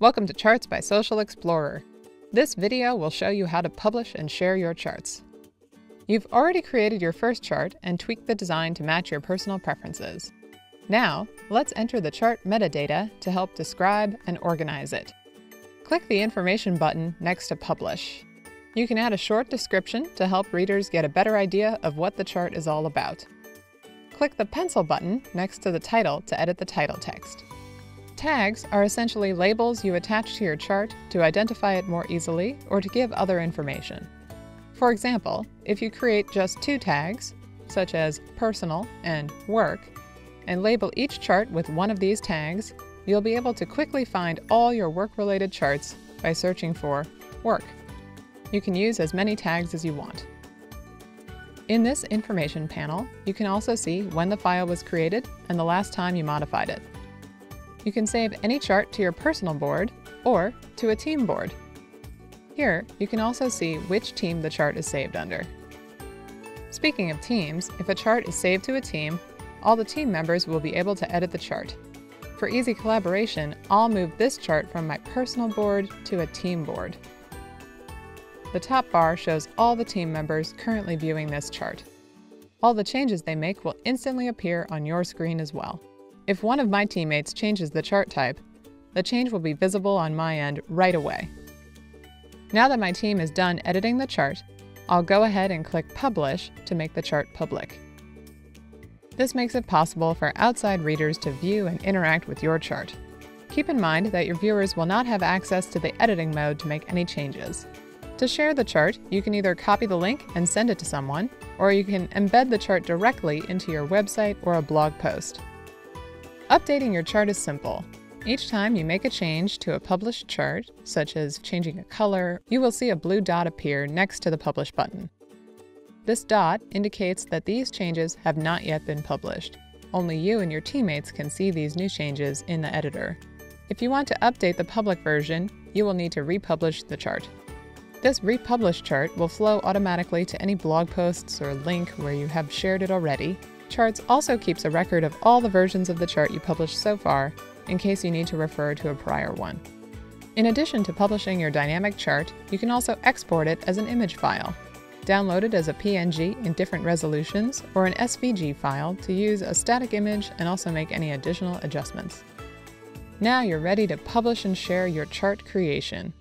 Welcome to Charts by Social Explorer. This video will show you how to publish and share your charts. You've already created your first chart and tweaked the design to match your personal preferences. Now, let's enter the chart metadata to help describe and organize it. Click the Information button next to Publish. You can add a short description to help readers get a better idea of what the chart is all about. Click the Pencil button next to the title to edit the title text. Tags are essentially labels you attach to your chart to identify it more easily or to give other information. For example, if you create just two tags, such as Personal and Work, and label each chart with one of these tags, you'll be able to quickly find all your work-related charts by searching for Work. You can use as many tags as you want. In this information panel, you can also see when the file was created and the last time you modified it. You can save any chart to your personal board or to a team board. Here, you can also see which team the chart is saved under. Speaking of teams, if a chart is saved to a team, all the team members will be able to edit the chart. For easy collaboration, I'll move this chart from my personal board to a team board. The top bar shows all the team members currently viewing this chart. All the changes they make will instantly appear on your screen as well. If one of my teammates changes the chart type, the change will be visible on my end right away. Now that my team is done editing the chart, I'll go ahead and click Publish to make the chart public. This makes it possible for outside readers to view and interact with your chart. Keep in mind that your viewers will not have access to the editing mode to make any changes. To share the chart, you can either copy the link and send it to someone, or you can embed the chart directly into your website or a blog post. Updating your chart is simple. Each time you make a change to a published chart, such as changing a color, you will see a blue dot appear next to the Publish button. This dot indicates that these changes have not yet been published. Only you and your teammates can see these new changes in the editor. If you want to update the public version, you will need to republish the chart. This republished chart will flow automatically to any blog posts or link where you have shared it already. Charts also keeps a record of all the versions of the chart you published so far, in case you need to refer to a prior one. In addition to publishing your dynamic chart, you can also export it as an image file. Download it as a PNG in different resolutions or an SVG file to use a static image and also make any additional adjustments. Now you're ready to publish and share your chart creation.